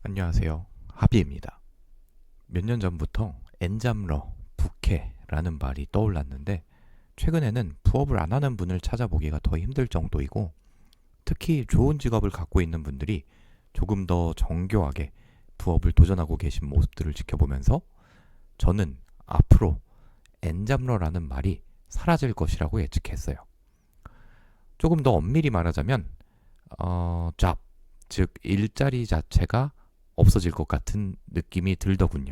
안녕하세요. 하비입니다. 몇 년 전부터 엔잡러, 부캐라는 말이 떠올랐는데 최근에는 부업을 안 하는 분을 찾아보기가 더 힘들 정도이고 특히 좋은 직업을 갖고 있는 분들이 조금 더 정교하게 부업을 도전하고 계신 모습들을 지켜보면서 저는 앞으로 엔잡러라는 말이 사라질 것이라고 예측했어요. 조금 더 엄밀히 말하자면 잡, 즉 일자리 자체가 없어질 것 같은 느낌이 들더군요.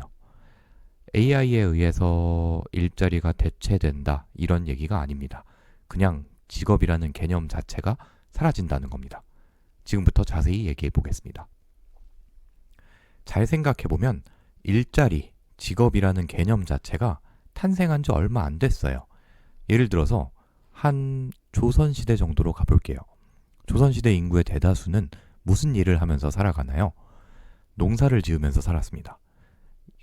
AI에 의해서 일자리가 대체된다 이런 얘기가 아닙니다. 그냥 직업이라는 개념 자체가 사라진다는 겁니다. 지금부터 자세히 얘기해 보겠습니다. 잘 생각해 보면 일자리, 직업이라는 개념 자체가 탄생한 지 얼마 안 됐어요. 예를 들어서 한 조선시대 정도로 가볼게요. 조선시대 인구의 대다수는 무슨 일을 하면서 살아가나요? 농사를 지으면서 살았습니다.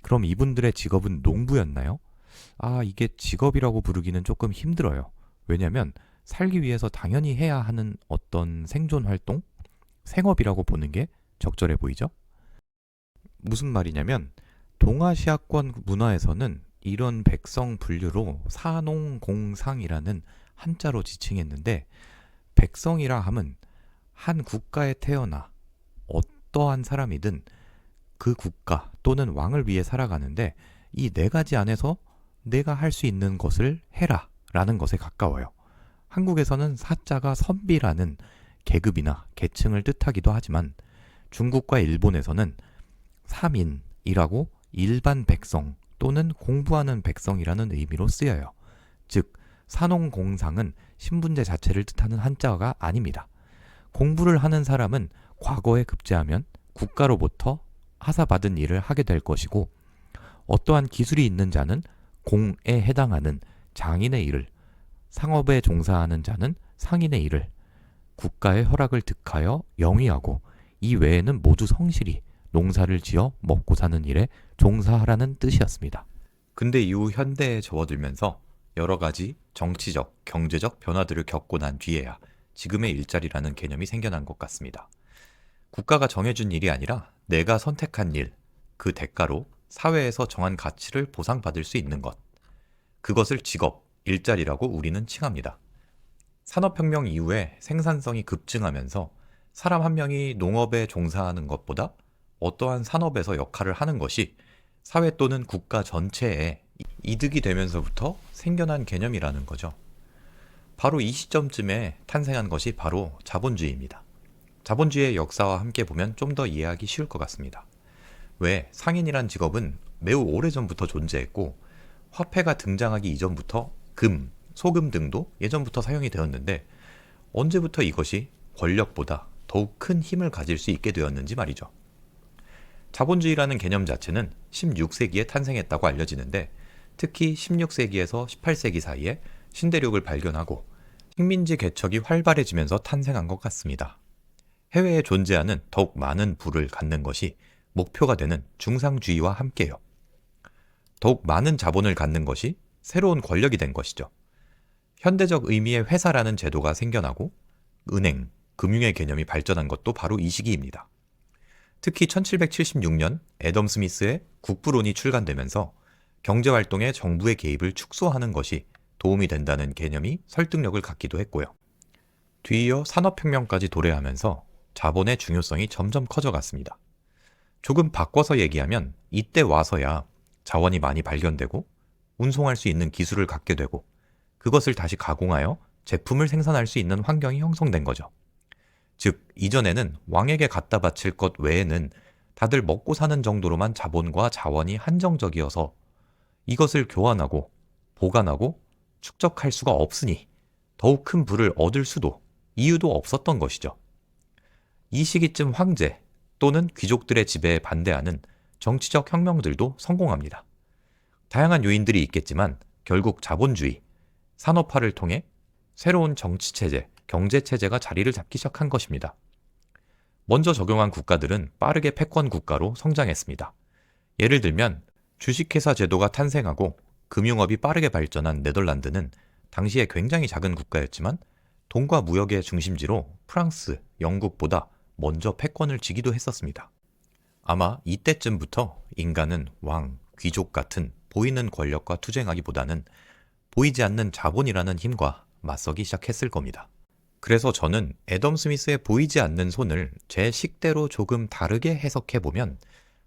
그럼 이분들의 직업은 농부였나요? 이게 직업이라고 부르기는 조금 힘들어요. 왜냐하면 살기 위해서 당연히 해야 하는 어떤 생존 활동? 생업이라고 보는 게 적절해 보이죠? 무슨 말이냐면 동아시아권 문화에서는 이런 백성 분류로 사농공상이라는 한자로 지칭했는데 백성이라 함은 한 국가에 태어나 어떠한 사람이든 그 국가 또는 왕을 위해 살아가는데 이 네 가지 안에서 내가 할 수 있는 것을 해라 라는 것에 가까워요. 한국에서는 사자가 선비라는 계급이나 계층을 뜻하기도 하지만 중국과 일본에서는 사민이라고 일반 백성 또는 공부하는 백성이라는 의미로 쓰여요. 즉 사농공상은 신분제 자체를 뜻하는 한자가 아닙니다. 공부를 하는 사람은 과거에 급제하면 국가로부터 하사받은 일을 하게 될 것이고 어떠한 기술이 있는 자는 공에 해당하는 장인의 일을, 상업에 종사하는 자는 상인의 일을 국가의 허락을 득하여 영위하고 이 외에는 모두 성실히 농사를 지어 먹고 사는 일에 종사하라는 뜻이었습니다. 근데 이후 현대에 접어들면서 여러 가지 정치적, 경제적 변화들을 겪고 난 뒤에야 지금의 일자리라는 개념이 생겨난 것 같습니다. 국가가 정해준 일이 아니라 내가 선택한 일, 그 대가로 사회에서 정한 가치를 보상받을 수 있는 것. 그것을 직업, 일자리라고 우리는 칭합니다. 산업혁명 이후에 생산성이 급증하면서 사람 한 명이 농업에 종사하는 것보다 어떠한 산업에서 역할을 하는 것이 사회 또는 국가 전체에 이득이 되면서부터 생겨난 개념이라는 거죠. 바로 이 시점쯤에 탄생한 것이 바로 자본주의입니다. 자본주의의 역사와 함께 보면 좀 더 이해하기 쉬울 것 같습니다. 왜 상인이란 직업은 매우 오래전부터 존재했고 화폐가 등장하기 이전부터 금, 소금 등도 예전부터 사용이 되었는데 언제부터 이것이 권력보다 더욱 큰 힘을 가질 수 있게 되었는지 말이죠. 자본주의라는 개념 자체는 16세기에 탄생했다고 알려지는데 특히 16세기에서 18세기 사이에 신대륙을 발견하고 식민지 개척이 활발해지면서 탄생한 것 같습니다. 해외에 존재하는 더욱 많은 부를 갖는 것이 목표가 되는 중상주의와 함께요. 더욱 많은 자본을 갖는 것이 새로운 권력이 된 것이죠. 현대적 의미의 회사라는 제도가 생겨나고 은행, 금융의 개념이 발전한 것도 바로 이 시기입니다. 특히 1776년 애덤 스미스의 국부론이 출간되면서 경제활동에 정부의 개입을 축소하는 것이 도움이 된다는 개념이 설득력을 갖기도 했고요. 뒤이어 산업혁명까지 도래하면서 자본의 중요성이 점점 커져갔습니다. 조금 바꿔서 얘기하면 이때 와서야 자원이 많이 발견되고 운송할 수 있는 기술을 갖게 되고 그것을 다시 가공하여 제품을 생산할 수 있는 환경이 형성된 거죠. 즉 이전에는 왕에게 갖다 바칠 것 외에는 다들 먹고 사는 정도로만 자본과 자원이 한정적이어서 이것을 교환하고 보관하고 축적할 수가 없으니 더욱 큰 부를 얻을 수도 이유도 없었던 것이죠. 이 시기쯤 황제 또는 귀족들의 지배에 반대하는 정치적 혁명들도 성공합니다. 다양한 요인들이 있겠지만 결국 자본주의, 산업화를 통해 새로운 정치체제, 경제체제가 자리를 잡기 시작한 것입니다. 먼저 적용한 국가들은 빠르게 패권 국가로 성장했습니다. 예를 들면 주식회사 제도가 탄생하고 금융업이 빠르게 발전한 네덜란드는 당시에 굉장히 작은 국가였지만 돈과 무역의 중심지로 프랑스, 영국보다 먼저 패권을 쥐기도 했었습니다. 아마 이때쯤부터 인간은 왕, 귀족 같은 보이는 권력과 투쟁하기보다는 보이지 않는 자본이라는 힘과 맞서기 시작했을 겁니다. 그래서 저는 애덤 스미스의 보이지 않는 손을 제 식대로 조금 다르게 해석해보면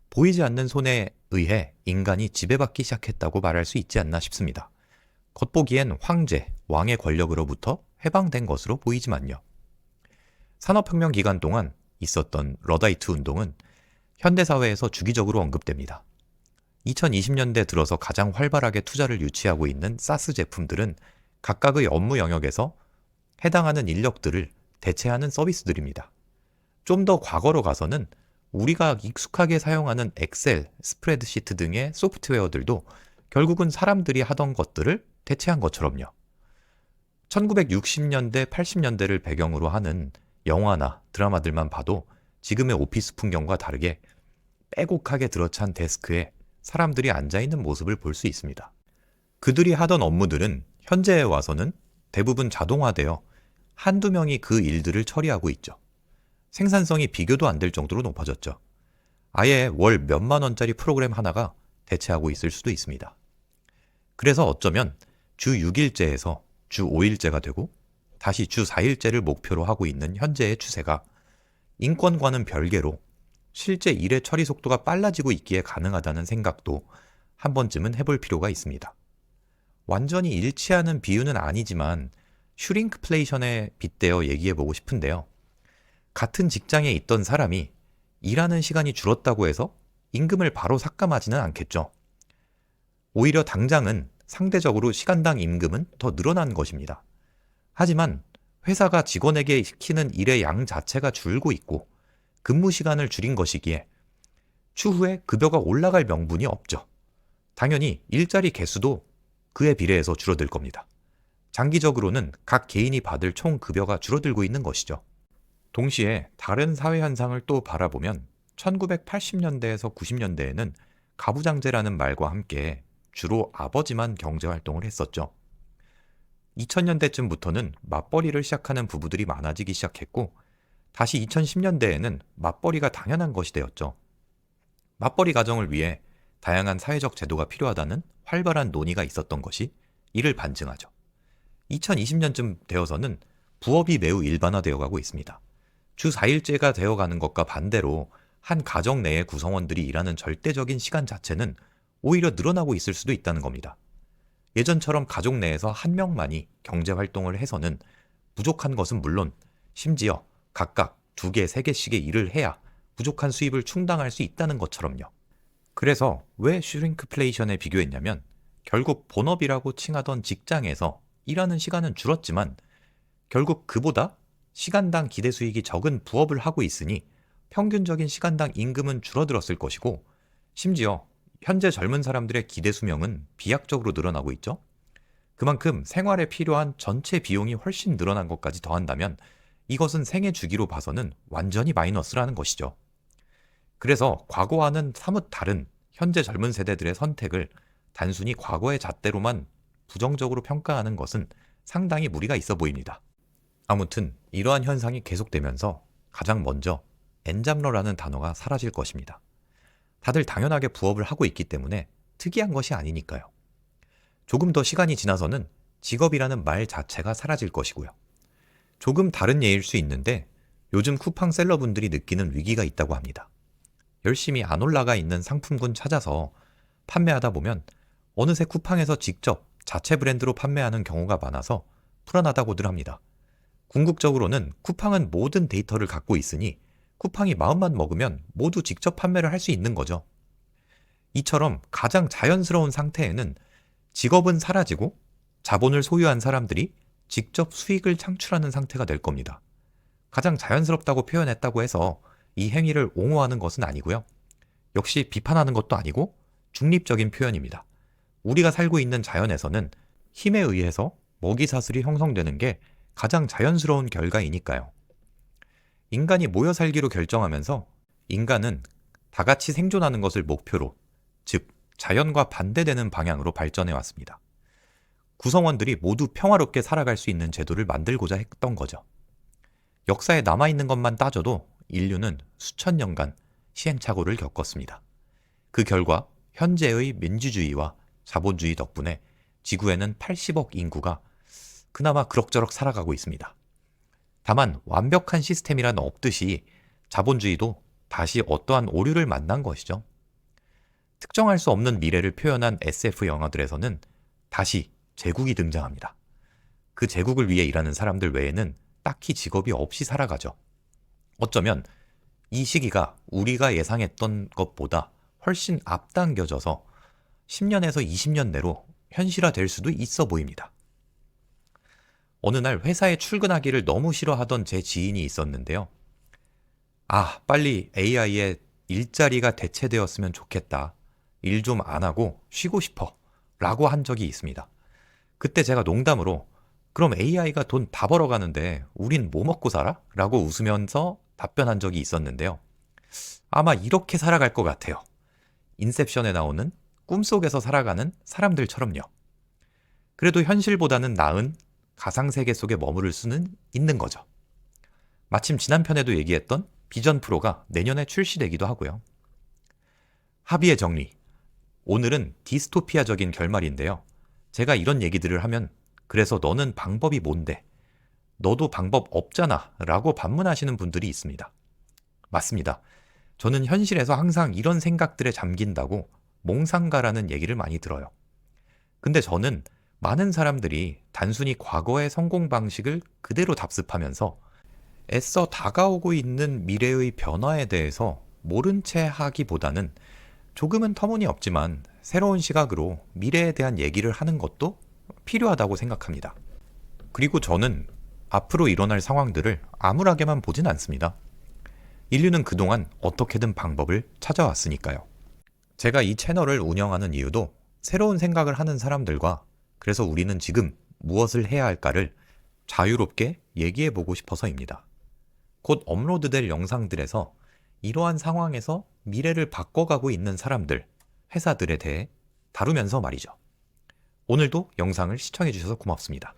보이지 않는 손에 의해 인간이 지배받기 시작했다고 말할 수 있지 않나 싶습니다. 겉보기엔 황제, 왕의 권력으로부터 해방된 것으로 보이지만요. 산업혁명 기간 동안 있었던 러다이트 운동은 현대사회에서 주기적으로 언급됩니다. 2020년대 들어서 가장 활발하게 투자를 유치하고 있는 사스 제품들은 각각의 업무 영역에서 해당하는 인력들을 대체하는 서비스들입니다. 좀 더 과거로 가서는 우리가 익숙하게 사용하는 엑셀, 스프레드시트 등의 소프트웨어들도 결국은 사람들이 하던 것들을 대체한 것처럼요. 1960년대, 80년대를 배경으로 하는 영화나 드라마들만 봐도 지금의 오피스 풍경과 다르게 빼곡하게 들어찬 데스크에 사람들이 앉아있는 모습을 볼 수 있습니다. 그들이 하던 업무들은 현재에 와서는 대부분 자동화되어 한두 명이 그 일들을 처리하고 있죠. 생산성이 비교도 안 될 정도로 높아졌죠. 아예 월 몇만 원짜리 프로그램 하나가 대체하고 있을 수도 있습니다. 그래서 어쩌면 주 6일제에서 주 5일제가 되고 다시 주 4일제를 목표로 하고 있는 현재의 추세가 인권과는 별개로 실제 일의 처리 속도가 빨라지고 있기에 가능하다는 생각도 한 번쯤은 해볼 필요가 있습니다. 완전히 일치하는 비유는 아니지만 슈링크플레이션에 빗대어 얘기해보고 싶은데요. 같은 직장에 있던 사람이 일하는 시간이 줄었다고 해서 임금을 바로 삭감하지는 않겠죠. 오히려 당장은 상대적으로 시간당 임금은 더 늘어난 것입니다. 하지만 회사가 직원에게 시키는 일의 양 자체가 줄고 있고 근무 시간을 줄인 것이기에 추후에 급여가 올라갈 명분이 없죠. 당연히 일자리 개수도 그에 비례해서 줄어들 겁니다. 장기적으로는 각 개인이 받을 총 급여가 줄어들고 있는 것이죠. 동시에 다른 사회 현상을 또 바라보면 1980년대에서 90년대에는 가부장제라는 말과 함께 주로 아버지만 경제활동을 했었죠. 2000년대쯤부터는 맞벌이를 시작하는 부부들이 많아지기 시작했고 다시 2010년대에는 맞벌이가 당연한 것이 되었죠. 맞벌이 가정을 위해 다양한 사회적 제도가 필요하다는 활발한 논의가 있었던 것이 이를 반증하죠. 2020년쯤 되어서는 부업이 매우 일반화되어 가고 있습니다. 주 4일제가 되어가는 것과 반대로 한 가정 내의 구성원들이 일하는 절대적인 시간 자체는 오히려 늘어나고 있을 수도 있다는 겁니다. 예전처럼 가족 내에서 한 명만이 경제활동을 해서는 부족한 것은 물론 심지어 각각 2개, 3개씩의 일을 해야 부족한 수입을 충당할 수 있다는 것처럼요. 그래서 왜 슈링크플레이션에 비교했냐면 결국 본업이라고 칭하던 직장에서 일하는 시간은 줄었지만 결국 그보다 시간당 기대 수익이 적은 부업을 하고 있으니 평균적인 시간당 임금은 줄어들었을 것이고 심지어 현재 젊은 사람들의 기대 수명은 비약적으로 늘어나고 있죠. 그만큼 생활에 필요한 전체 비용이 훨씬 늘어난 것까지 더한다면 이것은 생애 주기로 봐서는 완전히 마이너스라는 것이죠. 그래서 과거와는 사뭇 다른 현재 젊은 세대들의 선택을 단순히 과거의 잣대로만 부정적으로 평가하는 것은 상당히 무리가 있어 보입니다. 아무튼 이러한 현상이 계속되면서 가장 먼저 엔잡러라는 단어가 사라질 것입니다. 다들 당연하게 부업을 하고 있기 때문에 특이한 것이 아니니까요. 조금 더 시간이 지나서는 직업이라는 말 자체가 사라질 것이고요. 조금 다른 예일 수 있는데 요즘 쿠팡 셀러분들이 느끼는 위기가 있다고 합니다. 열심히 안 올라가 있는 상품군 찾아서 판매하다 보면 어느새 쿠팡에서 직접 자체 브랜드로 판매하는 경우가 많아서 불안하다고들 합니다. 궁극적으로는 쿠팡은 모든 데이터를 갖고 있으니 쿠팡이 마음만 먹으면 모두 직접 판매를 할 수 있는 거죠. 이처럼 가장 자연스러운 상태에는 직업은 사라지고 자본을 소유한 사람들이 직접 수익을 창출하는 상태가 될 겁니다. 가장 자연스럽다고 표현했다고 해서 이 행위를 옹호하는 것은 아니고요. 역시 비판하는 것도 아니고 중립적인 표현입니다. 우리가 살고 있는 자연에서는 힘에 의해서 먹이사슬이 형성되는 게 가장 자연스러운 결과이니까요. 인간이 모여 살기로 결정하면서 인간은 다 같이 생존하는 것을 목표로, 즉 자연과 반대되는 방향으로 발전해 왔습니다. 구성원들이 모두 평화롭게 살아갈 수 있는 제도를 만들고자 했던 거죠. 역사에 남아있는 것만 따져도 인류는 수천 년간 시행착오를 겪었습니다. 그 결과 현재의 민주주의와 자본주의 덕분에 지구에는 80억 인구가 그나마 그럭저럭 살아가고 있습니다. 다만 완벽한 시스템이란 없듯이 자본주의도 다시 어떠한 오류를 만난 것이죠. 특정할 수 없는 미래를 표현한 SF 영화들에서는 다시 제국이 등장합니다. 그 제국을 위해 일하는 사람들 외에는 딱히 직업이 없이 살아가죠. 어쩌면 이 시기가 우리가 예상했던 것보다 훨씬 앞당겨져서 10년에서 20년 내로 현실화될 수도 있어 보입니다. 어느 날 회사에 출근하기를 너무 싫어하던 제 지인이 있었는데요. 빨리 AI에 일자리가 대체되었으면 좋겠다. 일 좀 안 하고 쉬고 싶어. 라고 한 적이 있습니다. 그때 제가 농담으로 그럼 AI가 돈 다 벌어가는데 우린 뭐 먹고 살아? 라고 웃으면서 답변한 적이 있었는데요. 아마 이렇게 살아갈 것 같아요. 인셉션에 나오는 꿈속에서 살아가는 사람들처럼요. 그래도 현실보다는 나은 가상세계 속에 머무를 수는 있는 거죠. 마침 지난 편에도 얘기했던 비전 프로가 내년에 출시되기도 하고요. 합의의 정리. 오늘은 디스토피아적인 결말인데요. 제가 이런 얘기들을 하면 그래서 너는 방법이 뭔데? 너도 방법 없잖아 라고 반문하시는 분들이 있습니다. 맞습니다. 저는 현실에서 항상 이런 생각들에 잠긴다고 몽상가라는 얘기를 많이 들어요. 근데 저는 많은 사람들이 단순히 과거의 성공 방식을 그대로 답습하면서 애써 다가오고 있는 미래의 변화에 대해서 모른 채 하기보다는 조금은 터무니없지만 새로운 시각으로 미래에 대한 얘기를 하는 것도 필요하다고 생각합니다. 그리고 저는 앞으로 일어날 상황들을 암울하게만 보진 않습니다. 인류는 그동안 어떻게든 방법을 찾아왔으니까요. 제가 이 채널을 운영하는 이유도 새로운 생각을 하는 사람들과 그래서 우리는 지금 무엇을 해야 할까를 자유롭게 얘기해보고 싶어서입니다. 곧 업로드될 영상들에서 이러한 상황에서 미래를 바꿔가고 있는 사람들, 회사들에 대해 다루면서 말이죠. 오늘도 영상을 시청해주셔서 고맙습니다.